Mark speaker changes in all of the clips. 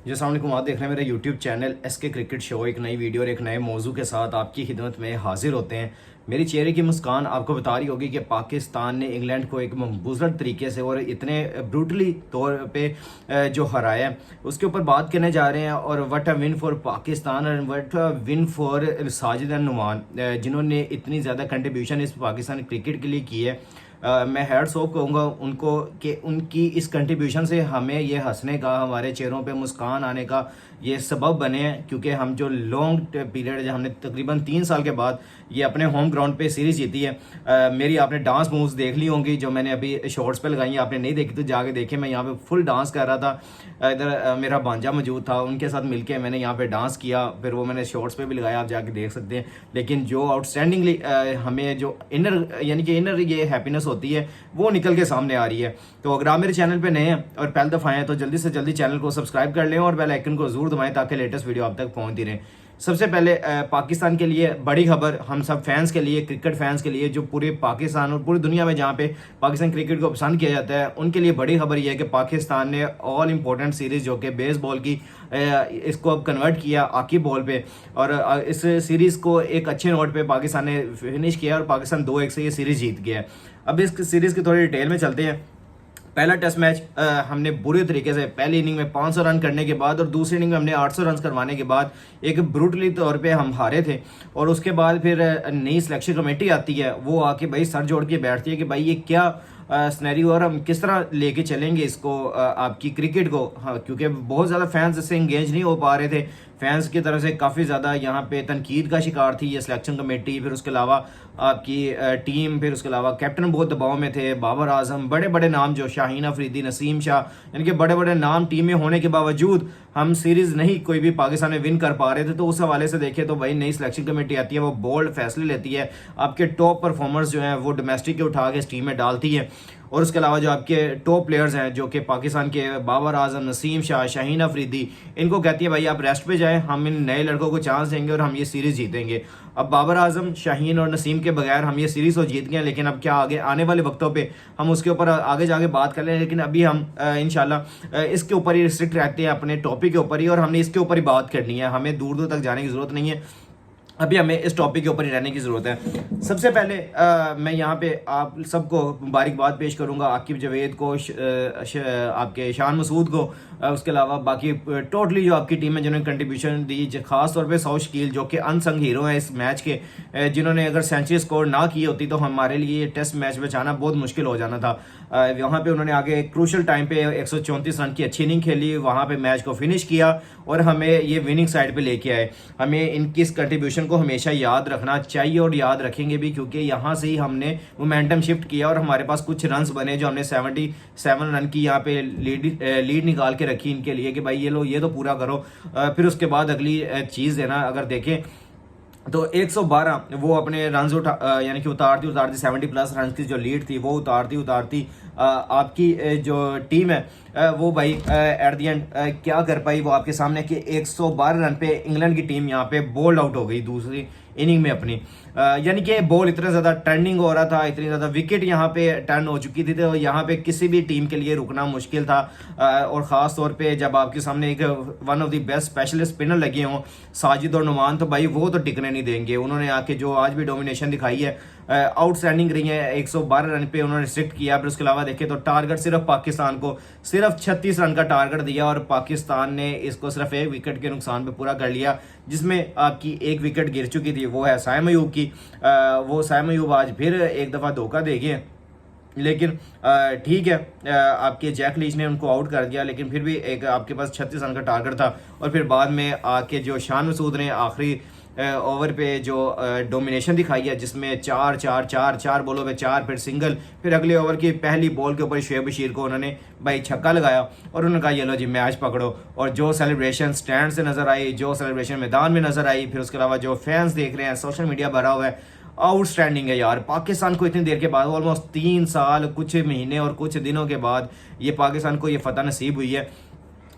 Speaker 1: जी अस्सलाम वालेकुम। आप देख रहे हैं मेरा YouTube channel SK cricket show. एक नई वीडियो और एक नए मौजू के साथ आपकी खिदमत में हाजिर होते हैं। मेरी चेहरे की मुस्कान आपको बता रही होगी कि पाकिस्तान ने इंग्लैंड को एक मबूज़त तरीके से और इतने ब्रूटली तौर पे जो हराया है उसके ऊपर बात करने जा रहे हैं। और what a win for Pakistan and what a win for Sajid and Noman, जिन्होंने इतनी ज़्यादा कंट्रीब्यूशन इस पाकिस्तान क्रिकेट के लिए की है। मैं हैट्स ऑफ कहूँगा उनको कि उनकी इस कंट्रीब्यूशन से हमें ये हंसने का, हमारे चेहरों पे मुस्कान आने का ये सबब बने हैं। क्योंकि हम जो लॉन्ग पीरियड, हमने तकरीबन 3 साल के बाद ये अपने होम ग्राउंड पे सीरीज़ जीती है। मेरी आपने डांस मूव्स देख ली होंगी जो मैंने अभी शॉर्ट्स पे लगाई हैं। आपने नहीं देखी तो जाके देखें। मैं यहाँ पे फुल डांस कर रहा था। इधर मेरा भांजा मौजूद था, उनके साथ मिलके मैंने यहाँ पे डांस किया। फिर वो मैंने शॉर्ट्स पे भी लगाया, आप जाके देख सकते हैं। लेकिन जो आउटस्टैंडिंगली हमें जो इनर यानी कि इनर ये हैप्पीनेस होती है वो निकल के सामने आ रही है। तो अगर आप मेरे चैनल पे नए हैं और पहली दफ़ा आए हैं तो जल्दी से जल्दी चैनल को सब्सक्राइब कर लें और बेल आइकन को जरूर दबाएं ताकि लेटेस्ट वीडियो आप तक पहुंचती रहे। सबसे पहले पाकिस्तान के लिए बड़ी खबर, हम सब फैंस के लिए, क्रिकेट फैंस के लिए, जो पूरे पाकिस्तान और पूरी दुनिया में जहाँ पे पाकिस्तान क्रिकेट को पसंद किया जाता है, उनके लिए बड़ी खबर यह है कि पाकिस्तान ने ऑल इंपॉर्टेंट सीरीज़ जो कि बेसबॉल की, इसको अब कन्वर्ट किया आकी बॉल पे। और इस सीरीज़ को एक अच्छे नोट पे पाकिस्तान ने फिनिश किया और पाकिस्तान 2-1 से ये सीरीज़ जीत गया है। अब इस सीरीज़ की थोड़ी डिटेल में चलते हैं। पहला टेस्ट मैच हमने बुरे तरीके से पहली इनिंग में 500 रन करने के बाद और दूसरी इनिंग में हमने 800 रन करवाने के बाद एक ब्रूटली तौर पे हम हारे थे। और उसके बाद फिर नई सिलेक्शन कमेटी आती है, वो आके भाई सर जोड़ के बैठती है कि भाई ये क्या स्नैरियो और हम किस तरह लेके चलेंगे इसको, आपकी क्रिकेट को। हाँ, क्योंकि बहुत ज़्यादा फैंस इससे इंगेज नहीं हो पा रहे थे। फैंस की तरफ से काफ़ी ज़्यादा यहाँ पे तनकीद का शिकार थी ये सिलेक्शन कमेटी। फिर उसके अलावा आपकी टीम, फिर उसके अलावा कैप्टन बहुत दबाव में थे, बाबर आजम, बड़े बड़े नाम जो शाहीन अफरीदी, नसीम शाह, यानी कि बड़े बड़े नाम टीम में होने के बावजूद हम सीरीज़ नहीं कोई भी पाकिस्तान में विन कर पा रहे थे। तो उस हवाले से देखें तो भाई नई सिलेक्शन कमेटी आती है, वो बोल्ड फैसले लेती है, आपके टॉप परफॉर्मर्स जो हैं वो डोमेस्टिक के उठा के इस टीम में डालती है। और उसके अलावा जो आपके टॉप प्लेयर्स हैं जो कि पाकिस्तान के, बाबर आजम, नसीम शाह, शाहीन अफरीदी, इनको कहती है भाई आप रेस्ट पे जाएं, हम इन नए लड़कों को चांस देंगे और हम ये सीरीज़ जीतेंगे। अब बाबर आजम, शाहीन और नसीम के बगैर हम ये सीरीज़ तो जीत गए, लेकिन अब क्या आगे आने वाले वक्तों पे हम उसके ऊपर आगे जाके बात कर लें। लेकिन अभी हम इंशाल्लाह इसके ऊपर ही रिस्ट्रिक्ट रहते हैं, अपने टॉपिक के ऊपर ही, और हमने इसके ऊपर ही बात करनी है। हमें दूर दूर तक जाने की ज़रूरत नहीं है, अभी हमें इस टॉपिक के ऊपर ही रहने की ज़रूरत है। सबसे पहले मैं यहाँ पे आप सबको मुबारकबाद पेश करूँगा, आकिब जावेद को, आपके शान मसूद को, उसके अलावा बाकी टोटली जो आपकी टीम है जिन्होंने कंट्रीब्यूशन दी, ख़ास तौर पे सौ शकील जो कि अनसंग हीरो हैं इस मैच के, जिन्होंने अगर सेंचुरी स्कोर ना की होती तो हमारे लिए ये टेस्ट मैच बचाना बहुत मुश्किल हो जाना था। वहाँ पे उन्होंने आगे क्रूशल टाइम पे 134 रन की अच्छी इनिंग खेली, वहाँ पे मैच को फिनिश किया और हमें ये विनिंग साइड पे लेके आए। हमें इनकी इस कंट्रीब्यूशन को हमेशा याद रखना चाहिए और याद रखेंगे भी, क्योंकि यहाँ से ही हमने मोमेंटम शिफ्ट किया और हमारे पास कुछ रन्स बने जो हमने 77 रन की यहाँ पे लीड निकाल के रखी इनके लिए कि भाई ये लो, ये तो पूरा करो। फिर उसके बाद अगली चीज़ है ना, अगर देखें तो 112 वो अपने रन यानी कि उतारती 70+ रन की जो लीड थी वो उतारती आपकी जो टीम है वो भाई एट द एंड क्या कर पाई, वो आपके सामने कि 112 रन पे इंग्लैंड की टीम यहाँ पे बोल्ड आउट हो गई दूसरी इनिंग में अपनी। यानी कि बॉल इतना ज़्यादा टर्निंग हो रहा था, इतनी ज़्यादा विकेट यहाँ पे टर्न हो चुकी थी, तो यहाँ पे किसी भी टीम के लिए रुकना मुश्किल था। और ख़ास तौर पे जब आपके सामने एक one of the best specialist spinner लगे हों, साजिद और नुमान, तो भाई वो तो टिकने नहीं देंगे। उन्होंने आके जो आज भी डोमिनेशन दिखाई है, आउटस्टैंडिंग रही है। 112 रन पे उन्होंने रिस्ट्रिक्ट किया। फिर उसके अलावा देखें तो टारगेट सिर्फ पाकिस्तान को सिर्फ 36 रन का टारगेट दिया और पाकिस्तान ने इसको सिर्फ 1 विकेट के नुकसान पे पूरा कर लिया, जिसमें आपकी 1 विकेट गिर चुकी थी, वो है साइम अयूब की। वो साइम अयूब आज फिर एक दफ़ा धोखा दे गए, लेकिन ठीक है, आपके जैक लीच ने उनको आउट कर दिया, लेकिन फिर भी एक आपके पास 36 रन का टारगेट था। और फिर बाद में आके जो शान मसूद ने आखिरी ओवर पे जो डोमिनेशन दिखाई है, जिसमें 4 बॉलों पे 4, फिर सिंगल, फिर अगले ओवर की पहली बॉल के ऊपर शुएब बशीर को उन्होंने भाई छक्का लगाया और उन्होंने कहा ये लो जी मैच पकड़ो। और जो सेलिब्रेशन स्टैंड से नज़र आई, जो सेलिब्रेशन मैदान में नज़र आई, फिर उसके अलावा जो फैंस देख रहे हैं, सोशल मीडिया भरा हुआ है, आउटस्टैंडिंग है यार। पाकिस्तान को इतनी देर के बाद, ऑलमोस्ट 3 साल कुछ महीने और कुछ दिनों के बाद ये पाकिस्तान को ये फतह नसीब हुई है।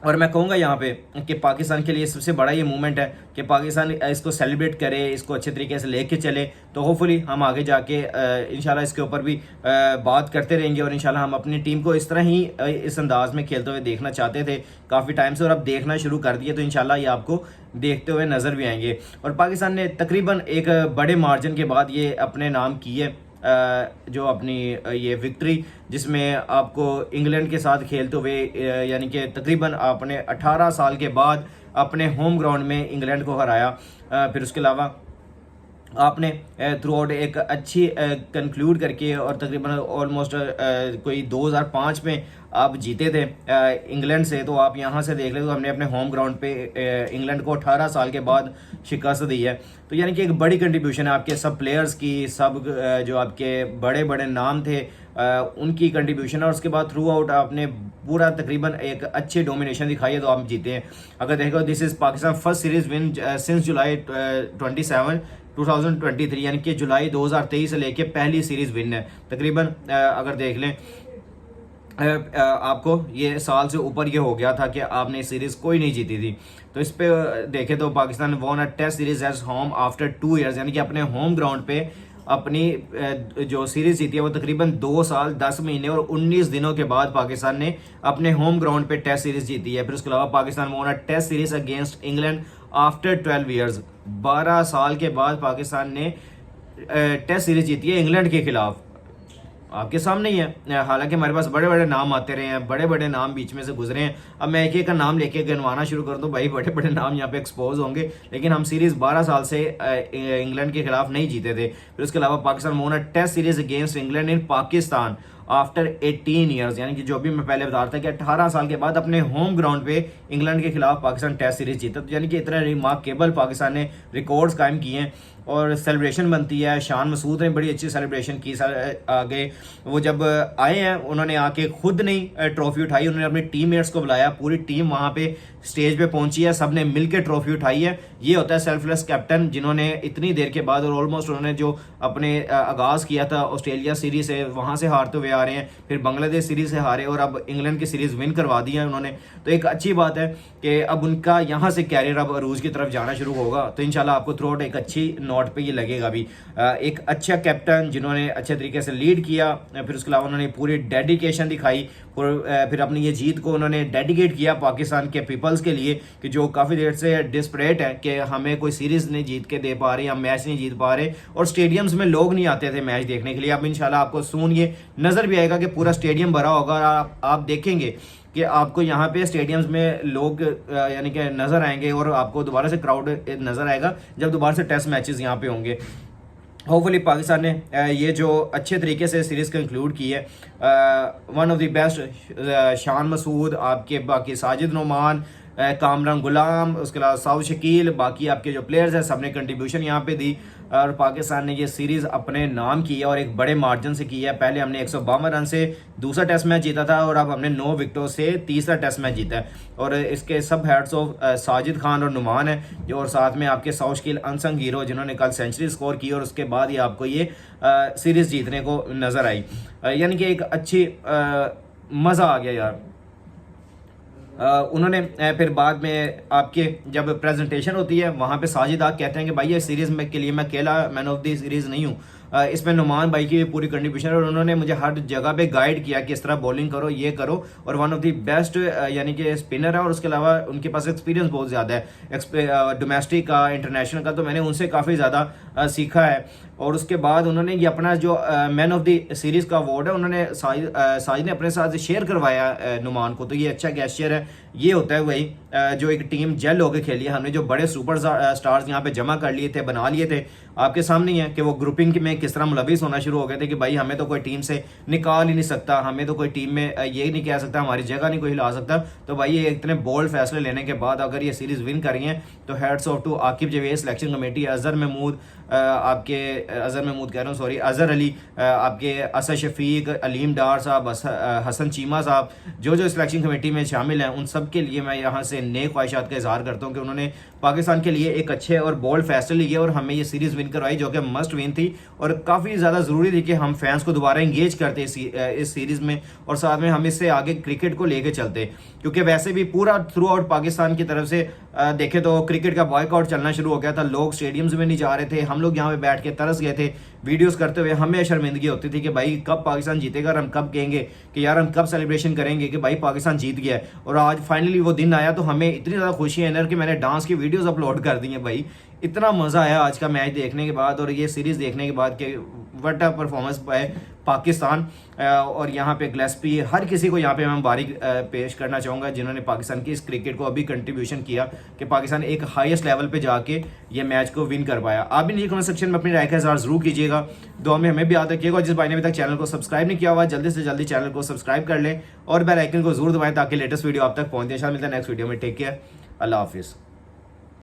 Speaker 1: और मैं कहूँगा यहाँ पे कि पाकिस्तान के लिए सबसे बड़ा ये मूवमेंट है कि पाकिस्तान इसको सेलिब्रेट करे, इसको अच्छे तरीके से लेके चले। तो होपफुली हम आगे जाके इंशाल्लाह इसके ऊपर भी बात करते रहेंगे और इंशाल्लाह हम अपनी टीम को इस तरह ही इस अंदाज में खेलते हुए देखना चाहते थे काफ़ी टाइम से, और अब देखना शुरू कर दिए, तो इंशाल्लाह ये आपको देखते हुए नज़र भी आएंगे। और पाकिस्तान ने तकरीबन एक बड़े मार्जिन के बाद ये अपने नाम की है जो अपनी ये विक्ट्री, जिसमें आपको इंग्लैंड के साथ खेलते हुए यानी कि तकरीबन आपने 18 साल के बाद अपने होम ग्राउंड में इंग्लैंड को हराया। फिर उसके अलावा आपने थ्रू आउट एक अच्छी कंक्लूड करके और तकरीबन ऑलमोस्ट कोई 2005 में आप जीते थे इंग्लैंड से। तो आप यहाँ से देख ले तो हमने अपने होम ग्राउंड पे इंग्लैंड को 18 साल के बाद शिकस्त दी है। तो यानी कि एक बड़ी कंट्रीब्यूशन है आपके सब प्लेयर्स की, सब जो आपके बड़े बड़े नाम थे उनकी कंट्रीब्यूशन है। और उसके बाद थ्रू आउट आपने पूरा तकरीबन एक अच्छे डोमिनेशन दिखाई है, तो आप जीते हैं। अगर देखो, this is Pakistan first series win since जुलाई 2023, यानी कि जुलाई 2023 से लेके पहली सीरीज विन है तकरीबन। अगर देख लें आपको ये साल से ऊपर ये हो गया था कि आपने सीरीज कोई नहीं जीती थी। तो इस पे देखें तो Pakistan won a test series as home after 2 years, यानी कि अपने होम ग्राउंड पे अपनी जो सीरीज जीती है वो तकरीबन 2 साल 10 महीने और 19 दिनों के बाद पाकिस्तान ने अपने होम ग्राउंड पे टेस्ट सीरीज जीती है। फिर उसके अलावा Pakistan won a test series against England after 12 years, 12 साल के बाद पाकिस्तान ने टेस्ट सीरीज जीती है इंग्लैंड के खिलाफ। आपके सामने ही है। हालांकि हमारे पास बड़े बड़े नाम आते रहे हैं, बड़े बड़े नाम बीच में से गुजरे हैं। अब मैं एक एक का नाम लेके गिनवाना शुरू कर दूं, भाई बड़े बड़े नाम यहाँ पे एक्सपोज होंगे। लेकिन हम सीरीज 12 साल से इंग्लैंड के खिलाफ नहीं जीते थे। फिर उसके अलावा Pakistan won a test series against England in Pakistan after 18 years, यानी कि जो भी मैं पहले बता रहा था कि 18 साल के बाद अपने होम ग्राउंड पे इंग्लैंड के खिलाफ पाकिस्तान टेस्ट सीरीज जीता। तो यानी कि इतना रिमार्केबल पाकिस्तान ने रिकॉर्ड्स कायम किए हैं और सेलिब्रेशन बनती है। शान मसूद ने बड़ी अच्छी सेलिब्रेशन की आगे। वो जब आए हैं उन्होंने आके खुद नहीं ट्रॉफी उठाई, उन्होंने अपने टीममेट्स को बुलाया, पूरी टीम वहाँ पे स्टेज पे पहुंची है, सबने मिलकर ट्रॉफी उठाई है। ये होता है सेल्फलेस कैप्टन, जिन्होंने इतनी देर के बाद और ऑलमोस्ट उन्होंने जो अपने आगाज किया था ऑस्ट्रेलिया सीरीज से, वहाँ से हारते हुए आ रहे हैं, फिर बांग्लादेश सीरीज से हारे और अब इंग्लैंड की सीरीज विन करवा दी है उन्होंने। तो एक अच्छी बात है कि अब उनका यहाँ से कैरियर अब अरूज की तरफ जाना शुरू होगा। तो इंशाल्लाह आपको थ्रू आउट एक अच्छी नोट पे ये लगेगा भी। एक अच्छा कैप्टन जिन्होंने अच्छे तरीके से लीड किया, फिर उसके अलावा उन्होंने पूरी डेडिकेशन दिखाई और फिर अपनी ये जीत को उन्होंने डेडिकेट किया पाकिस्तान के पीपल्स के लिए, कि जो काफ़ी देर से डिस्परेट है कि हमें कोई सीरीज़ नहीं जीत के दे पा रहे, हम मैच नहीं जीत पा रहे और स्टेडियम्स में लोग नहीं आते थे मैच देखने के लिए। अब इंशाल्लाह आपको सून ये नज़र भी आएगा कि पूरा स्टेडियम भरा होगा और आप देखेंगे कि आपको यहाँ पे स्टेडियम्स में लोग यानी कि नज़र आएंगे और आपको दोबारा से क्राउड नज़र आएगा जब दोबारा से टेस्ट मैचेस यहाँ पे होंगे। होपफुली पाकिस्तान ने ये जो अच्छे तरीके से सीरीज़ कंक्लूड की है, one of the best Shan Masood, आपके बाकी साजिद नोमान, कामरान गुलाम, उसके अलावा साउद शकील, बाकी आपके जो प्लेयर्स हैं सब ने कंट्रीब्यूशन यहाँ पे दी और पाकिस्तान ने ये सीरीज़ अपने नाम की है और एक बड़े मार्जिन से की है। पहले हमने 152 रन से दूसरा टेस्ट मैच जीता था और अब हमने 9 विकेटों से तीसरा टेस्ट मैच जीता है। और इसके सब हेड्स ऑफ साजिद खान और नुमान है जो, और साथ में आपके साउद शकील अनसंग हीरो जिन्होंने कल सेंचुरी स्कोर की और उसके बाद ही आपको ये सीरीज़ जीतने को नज़र आई। यानी कि एक अच्छी मज़ा आ गया यार। उन्होंने फिर बाद में आपके जब प्रेजेंटेशन होती है वहाँ पे साजिद आग कहते हैं कि भाई ये सीरीज़ में के लिए मैं अकेला मैन ऑफ द सीरीज़ नहीं हूँ, इसमें नुमान भाई की पूरी कंट्रीब्यूशन है और उन्होंने मुझे हर जगह पे गाइड किया कि इस तरह बॉलिंग करो, ये करो। और वन ऑफ द बेस्ट यानी कि स्पिनर है और उसके अलावा उनके पास एक्सपीरियंस बहुत ज़्यादा है डोमेस्टिक का, इंटरनेशनल का, तो मैंने उनसे काफ़ी ज़्यादा सीखा है। और उसके बाद उन्होंने ये अपना जो मैन ऑफ द सीरीज़ का अवार्ड है उन्होंने साजिद ने अपने साथ शेयर करवाया नुमान को। तो ये अच्छा गेस्चर है। ये होता है वही जो एक टीम जेल होकर खेली है। हमने जो बड़े सुपर स्टार्स यहाँ पे जमा कर लिए थे, बना लिए थे, आपके सामने ही है कि वो ग्रुपिंग में किस तरह मुलविस होना शुरू हो गए थे कि भाई हमें तो कोई टीम से निकाल ही नहीं सकता, हमें तो कोई टीम में ये नहीं कह सकता, हमारी जगह नहीं कोई हिला सकता। तो भाई ये इतने बोल्ड फैसले लेने के बाद अगर ये सीरीज़ विन करी है तो hats off to Aqib Javed, selection committee, Azhar Mahmood, आपके अजहर महमूद कह रहा हूँ, सॉरी, अजहर अली, आपके असद शफीक, अलीम डार साहब, हसन चीमा साहब, जो सिलेक्शन कमेटी में शामिल हैं, उन सब के लिए मैं यहाँ से नेक ख्वाहिशात का इजहार करता हूँ कि उन्होंने पाकिस्तान के लिए एक अच्छे और बोल्ड फैसले लिए और हमें ये सीरीज़ विन करवाई, जो कि मस्ट विन थी और काफ़ी ज़्यादा ज़रूरी थी कि हम फैंस को दोबारा इंगेज करते इस सीरीज़ में और साथ में हम इससे आगे क्रिकेट को लेके चलते, क्योंकि वैसे भी पूरा थ्रू आउट पाकिस्तान की तरफ से देखे तो क्रिकेट का बॉयकॉट चलना शुरू हो गया था। लोग स्टेडियम्स में नहीं जा रहे थे, हम लोग यहाँ पे बैठ के तरस गए थे वीडियोस करते हुए। हमें शर्मिंदगी होती थी कि भाई कब पाकिस्तान जीतेगा और हम कब कहेंगे कि यार हम कब सेलिब्रेशन करेंगे कि भाई पाकिस्तान जीत गया है। और आज फाइनली वो दिन आया तो हमें इतनी ज़्यादा खुशी है इनर कि मैंने डांस की वीडियोस अपलोड कर दी हैं। भाई इतना मज़ा आया आज का मैच देखने के बाद और ये सीरीज़ देखने के बाद कि व्हाट अ परफॉर्मेंस है पाकिस्तान। और यहाँ पे गिलेस्पी, हर किसी को यहाँ पे मैं मुबारक पेश करना चाहूँगा जिन्होंने पाकिस्तान की इस क्रिकेट को अभी कंट्रीब्यूशन किया कि पाकिस्तान एक हाईएस्ट लेवल पे जाके ये मैच को विन कर पाया। आप भी नीचे कमेंट सेक्शन में अपनी राय का इज़हार जरूर कीजिएगा, दुआ में हमें भी याद रखिएगा। जिस भाई ने अभी तक चैनल को सब्सक्राइब नहीं किया हुआ जल्दी से जल्दी चैनल को सब्सक्राइब कर लें और बेल आइकन को जरूर दबाएं ताकि लेटेस्ट वीडियो आप तक पहुँचे। इंशाल्लाह मिलता है नेक्स्ट वीडियो में। टेक केयर, अल्लाह हाफिज़।